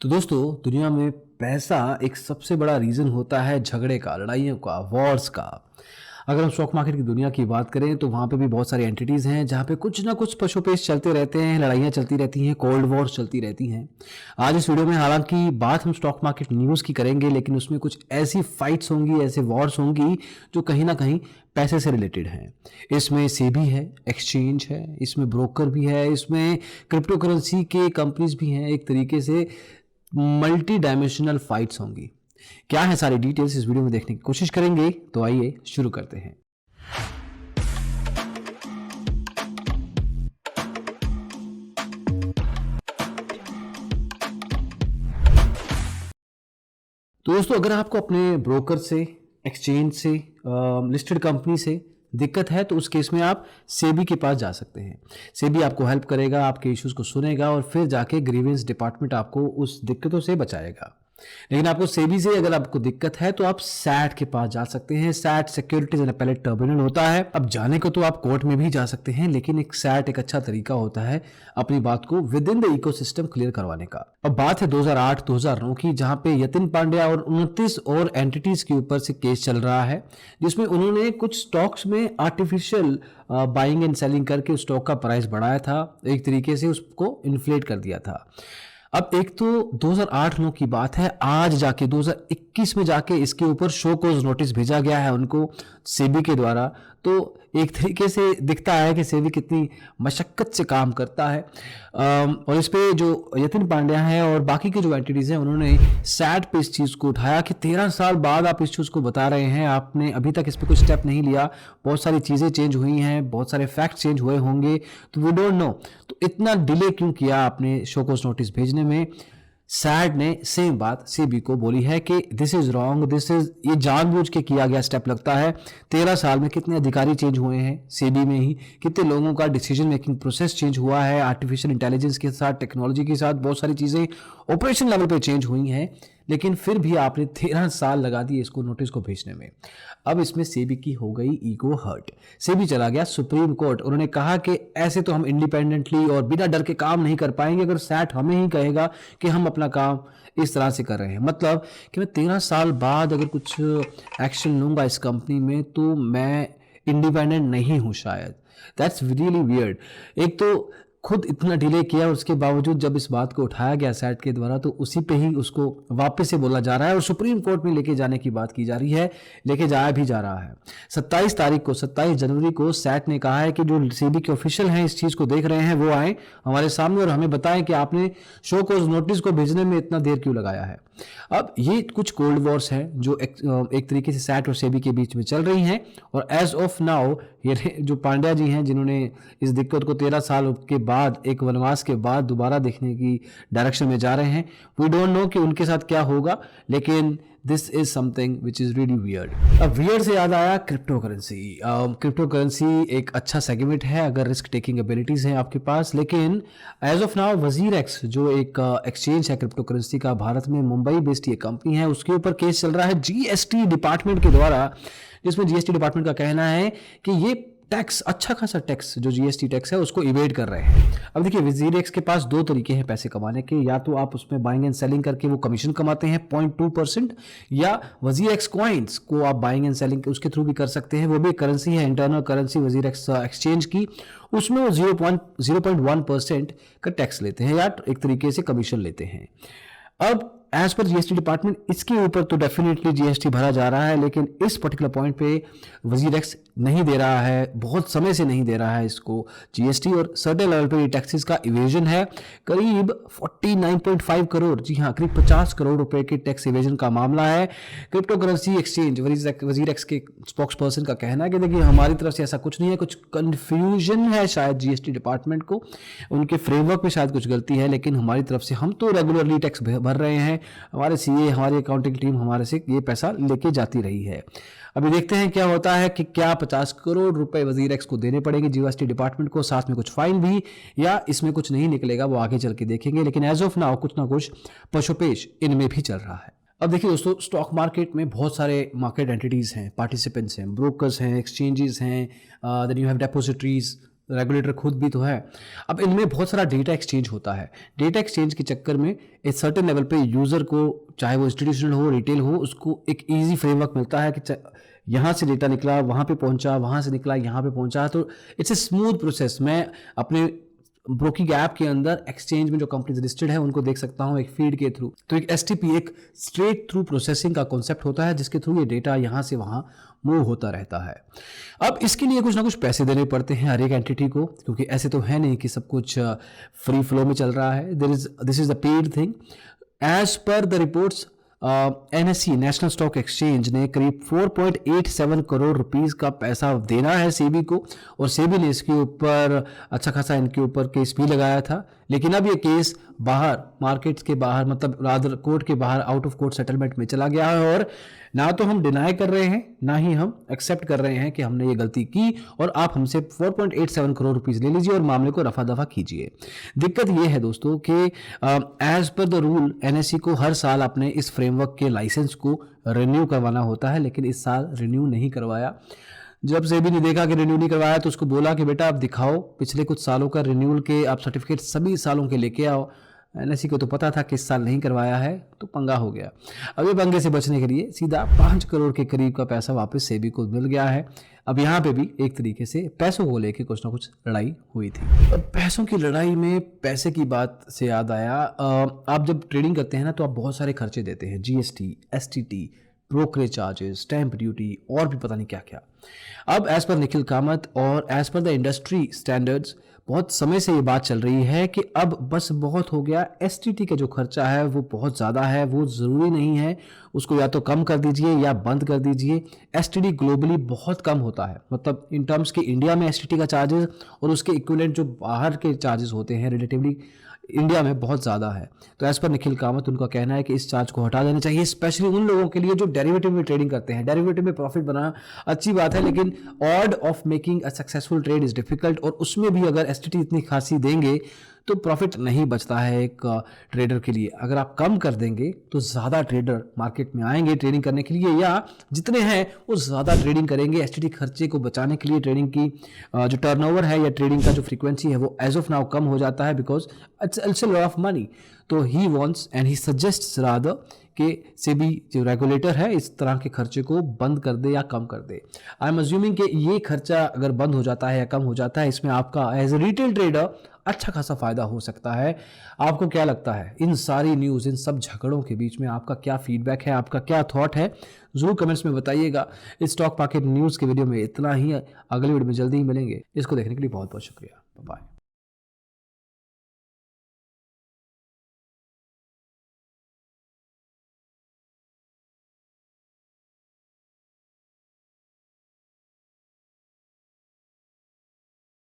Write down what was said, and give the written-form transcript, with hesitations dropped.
तो दोस्तों दुनिया में पैसा एक सबसे बड़ा रीज़न होता है झगड़े का, लड़ाइयों का, वॉर्स का। अगर हम स्टॉक मार्केट की दुनिया की बात करें तो वहाँ पे भी बहुत सारी एंटिटीज़ हैं जहाँ पे कुछ ना कुछ पशुपेश चलते रहते हैं, लड़ाइयाँ चलती रहती हैं, कोल्ड वॉर्स चलती रहती हैं। आज इस वीडियो में हालांकि बात हम स्टॉक मार्केट न्यूज़ की करेंगे, लेकिन उसमें कुछ ऐसी फाइट्स होंगी, ऐसे वॉर्स होंगी जो कहीं ना कहीं पैसे से रिलेटेड हैं। इसमें सेबी है, एक्सचेंज है, इसमें ब्रोकर भी है, इसमें क्रिप्टो करेंसी के कंपनीज भी हैं। एक तरीके से मल्टी डायमेंशनल फाइट्स होंगी। क्या है सारी डिटेल्स इस वीडियो में देखने की कोशिश करेंगे, तो आइए शुरू करते हैं। तो दोस्तों अगर आपको अपने ब्रोकर से, एक्सचेंज से, लिस्टेड कंपनी से दिक्कत है तो उस केस में आप सेबी के पास जा सकते हैं। सेबी आपको हेल्प करेगा, आपके इश्यूज को सुनेगा और फिर जाके ग्रीवेंस डिपार्टमेंट आपको उस दिक्कतों से बचाएगा। लेकिन आपको सेबी से अगर आपको दिक्कत है तो आप सैट के पास जा सकते हैं। SAT securities and appellate tribunal होता है। अब जाने को तो आप कोर्ट में भी जा सकते हैं, लेकिन एक सैट एक अच्छा तरीका होता है अपनी बात को with in the ecosystem clear करवाने का। अब बात है 2008-2009 की, जहां पे यतिन पांड्या और 29 और एंटिटीज के ऊपर से केस चल रहा है, जिसमें उन्होंने कुछ स्टॉक्स में आर्टिफिशियल बाइंग एंड सेलिंग करके उस स्टॉक का प्राइस बढ़ाया था, एक तरीके से उसको इन्फ्लेट कर दिया था। अब एक तो 2008-9 की बात है, आज जाके 2021 में जाके इसके ऊपर शो कोज नोटिस भेजा गया है उनको सेबी के द्वारा। तो एक तरीके से दिखता है कि सेबी कितनी मशक्कत से काम करता है। और इस पे जो यतिन पांड्या है और बाकी के जो एंटिटीज़ हैं, उन्होंने सैट पे इस चीज़ को उठाया कि 13 साल बाद आप इस चीज़ को बता रहे हैं, आपने अभी तक इस पर कोई स्टेप नहीं लिया। बहुत सारी चीज़ें चेंज हुई हैं, बहुत सारे फैक्ट चेंज हुए होंगे, तो वी डोंट नो तो इतना डिले क्यों किया आपने शोकोस नोटिस भेजने में। सैट ने सेम बात सेबी को बोली है कि this is wrong, this is, ये जानबूझ के किया गया स्टेप लगता है। 13 साल में कितने अधिकारी चेंज हुए हैं सेबी में ही, कितने लोगों का डिसीजन मेकिंग प्रोसेस चेंज हुआ है, आर्टिफिशियल इंटेलिजेंस के साथ, टेक्नोलॉजी के साथ बहुत सारी चीज़ें ऑपरेशन लेवल पे चेंज हुई हैं, लेकिन फिर भी आपने 13 साल लगा दिए इसको नोटिस को भेजने में। अब इसमें सेबी की हो गई ईगो हर्ट। सेबी चला गया सुप्रीम कोर्ट। उन्होंने कहा कि ऐसे तो हम इंडिपेंडेंटली और बिना डर के काम नहीं कर पाएंगे अगर सैट हमें ही कहेगा कि हम अपना काम इस तरह से कर रहे हैं। मतलब कि मैं 13 साल बाद अगर कुछ एक्शन लूंगा इस कंपनी में तो मैं इंडिपेंडेंट नहीं हूं शायद। That's really weird. एक तो खुद इतना डिले किया और उसके बावजूद जब इस बात को उठाया गया सैट के द्वारा तो उसी पे ही उसको वापस से बोला जा रहा है और सुप्रीम कोर्ट में लेके जाने की बात की जा रही है, लेके जाया भी जा रहा है। 27 जनवरी को सैट ने कहा है कि जो सेबी के ऑफिशियल हैं इस चीज़ को देख रहे हैं वो आए हमारे सामने और हमें बताएं कि आपने शो कोज नोटिस को भेजने में इतना देर क्यों लगाया है। अब ये कुछ कोल्ड वॉर्स हैं जो एक तरीके से सैट और सेबी के बीच में चल रही हैं, और एज ऑफ नाउ ये जो पांड्या जी हैं जिन्होंने इस दिक्कत को 13 साल के बाद, एक वनवास के बाद दोबारा देखने की डायरेक्शन में जा रहे हैं। वी डोंट नो कि उनके साथ क्या होगा, लेकिन this is something which is really weird. अब वियर्ड से याद आया क्रिप्टो करेंसी। क्रिप्टो करेंसी एक अच्छा सेगमेंट है अगर रिस्क टेकिंग एबिलिटीज हैं आपके पास, लेकिन एज ऑफ नाउ वजीर एक्स जो एक एक्सचेंज है क्रिप्टो करेंसी का, भारत में मुंबई बेस्ड ये कंपनी है, उसके ऊपर केस चल रहा है जीएसटी डिपार्टमेंट के द्वारा, जिसमें जीएसटी डिपार्टमेंट का कहना है कि ये टैक्स, अच्छा खासा टैक्स जो जीएसटी टैक्स है उसको इवेड कर रहे हैं। अब देखिए वजीर एक्स के पास दो तरीके हैं पैसे कमाने के, या तो आप उसमें बाइंग एंड सेलिंग करके वो कमीशन कमाते हैं 0.2%, या वजीर एक्स कॉइन्स को आप बाइंग एंड सेलिंग उसके थ्रू भी कर सकते हैं। वो भी करेंसी है, इंटरनल करेंसी वजीर एक्स एक्सचेंज की, उसमें वो 0.1% का टैक्स लेते हैं या एक तरीके से कमीशन लेते हैं। अब एज पर जीएसटी डिपार्टमेंट इसके ऊपर तो डेफिनेटली जीएसटी भरा जा रहा है, लेकिन इस पर्टिकुलर पॉइंट पे वजीर एक्स नहीं दे रहा है, बहुत समय से नहीं दे रहा है इसको जीएसटी, और सर्टेन लेवल पे ये टैक्सेस का इवेजन है करीब 49.5 करोड़, जी हाँ करीब 50 करोड़ रुपए के टैक्स इवेजन का मामला है। क्रिप्टो करेंसी एक्सचेंज वजीर एक्स के स्पोक्स पर्सन का कहना है कि देखिए हमारी तरफ से ऐसा कुछ नहीं है, कुछ कन्फ्यूजन है शायद जीएसटी डिपार्टमेंट को, उनके फ्रेमवर्क में शायद कुछ गलती है, लेकिन हमारी तरफ से हम तो रेगुलरली टैक्स भर रहे हैं, हमारे सीए, हमारी अकाउंटिंग टीम हमारे से ये पैसा लेके जाती रही है। अभी देखते हैं क्या होता है कि क्या 50 करोड़ रुपए वजीर एक्स को देने पड़ेंगे जीएसटी डिपार्टमेंट को, साथ में कुछ फाइन भी, या इसमें कुछ नहीं निकलेगा, वो आगे चल के देखेंगे। लेकिन एज ऑफ नाउ कुछ ना कुछ पशुपेश इनमें भी चल रहा है। अब देखिए दोस्तों, स्टॉक मार्केट में बहुत सारे मार्केट एंटिटीज़ हैं, पार्टिसिपेंट्स हैं, ब्रोकर्स हैं, एक्सचेंजेस हैं, देन यू हैव डेपोजिटरीज, रेगुलेटर खुद भी तो है। अब इनमें बहुत सारा डेटा एक्सचेंज होता है। डेटा एक्सचेंज के चक्कर में एक सर्टेन लेवल पे यूज़र को, चाहे वो इंस्टीट्यूशनल हो, रिटेल हो, उसको एक ईजी फ्रेमवर्क मिलता है कि यहाँ से डेटा निकला वहाँ पे पहुँचा, वहाँ से निकला यहाँ पे पहुँचा, तो इट्स ए स्मूथ प्रोसेस। मैं अपने ब्रोकिंग ऐप के अंदर एक्सचेंज में जो कंपनीज लिस्टेड है उनको देख सकता हूँ एक फीड के थ्रू। तो एक एसटीपी, एक स्ट्रेट थ्रू प्रोसेसिंग का कॉन्सेप्ट होता है, जिसके थ्रू ये डेटा यहाँ से वहाँ मूव होता रहता है। अब इसके लिए कुछ ना कुछ पैसे देने पड़ते हैं हर एक एंटिटी को, क्योंकि ऐसे तो है नहीं कि सब कुछ फ्री फ्लो में चल रहा है। This is the paid thing. As per the reports, NSC national stock exchange ने करीब 4.87 करोड़ रुपीस का पैसा देना है सेबी को, और सेबी ने इसके ऊपर अच्छा खासा इनके ऊपर केस भी लगाया था। लेकिन अब ये केस बाहर, मार्केट्स के बाहर, मतलब रादर कोर्ट के बाहर आउट ऑफ कोर्ट सेटलमेंट में चला गया है, और ना तो हम डिनाई कर रहे हैं ना ही हम एक्सेप्ट कर रहे हैं कि हमने ये गलती की और आप हमसे 4.87 करोड़ रुपीस ले लीजिए और मामले को रफा दफा कीजिए। दिक्कत ये है दोस्तों कि as per the rule NSC को हर साल अपने इस फ्रेमवर्क के लाइसेंस को रिन्यू करवाना होता है, लेकिन इस साल रिन्यू नहीं करवाया। जब सेबी ने देखा कि रिन्यू नहीं करवाया तो उसको बोला कि बेटा आप दिखाओ पिछले कुछ सालों का रिन्यूअल के आप सर्टिफिकेट सभी सालों के लेके आओ। एनएससी को तो पता था कि इस साल नहीं करवाया है, तो पंगा हो गया। अब ये पंगे से बचने के लिए सीधा 5 करोड़ के करीब का पैसा वापस सेबी को मिल गया है। अब यहाँ पे भी एक तरीके से पैसों को लेके कुछ ना कुछ लड़ाई हुई थी। अब पैसों की लड़ाई में पैसे की बात से याद आया, आप जब ट्रेडिंग करते हैं ना तो आप बहुत सारे खर्चे देते हैं, GST, STT, brokerage charges, stamp duty और भी पता नहीं क्या क्या। अब एज पर निखिल कामत और as per the industry standards बहुत समय से ये बात चल रही है कि अब बस बहुत हो गया, एसटीटी का जो खर्चा है वो बहुत ज़्यादा है, वो ज़रूरी नहीं है, उसको या तो कम कर दीजिए या बंद कर दीजिए। एसटीटी ग्लोबली बहुत कम होता है, मतलब इन टर्म्स कि इंडिया में एसटीटी का चार्जेस और उसके इक्विवेलेंट जो बाहर के चार्जेस होते हैं रिलेटिवली इंडिया में बहुत ज़्यादा है। तो एज पर निखिल कामत उनका कहना है कि इस चार्ज को हटा देना चाहिए, स्पेशली उन लोगों के लिए जो डेरिवेटिव में ट्रेडिंग करते हैं। डेरिवेटिव में प्रॉफिट बनाना अच्छी बात है, लेकिन odd of making a successful trade is difficult, और उसमें भी अगर एसटीटी इतनी खासी देंगे तो प्रॉफिट नहीं बचता है एक ट्रेडर के लिए। अगर आप कम कर देंगे तो ज़्यादा ट्रेडर मार्केट में आएंगे ट्रेडिंग करने के लिए, या जितने हैं वो ज़्यादा ट्रेडिंग करेंगे। एसटीटी खर्चे को बचाने के लिए ट्रेडिंग की जो टर्नओवर है या ट्रेडिंग का जो फ्रीक्वेंसी है वो एज ऑफ नाउ कम हो जाता है, because it's a lot of money. तो he wants and he suggests rather कि सेबी जो रेगुलेटर है इस तरह के खर्चे को बंद कर दे या कम कर दे। आई एम अज्यूमिंग कि ये खर्चा अगर बंद हो जाता है या कम हो जाता है, इसमें आपका एज ए रिटेल ट्रेडर अच्छा खासा फायदा हो सकता है। आपको क्या लगता है इन सारी न्यूज़, इन सब झगड़ों के बीच में आपका क्या फीडबैक है, आपका क्या थॉट है, जरूर कमेंट्स में बताइएगा। इस स्टॉक मार्केट न्यूज़ के वीडियो में इतना ही, अगले वीडियो में जल्दी ही मिलेंगे। इसको देखने के लिए बहुत बहुत शुक्रिया। बाय।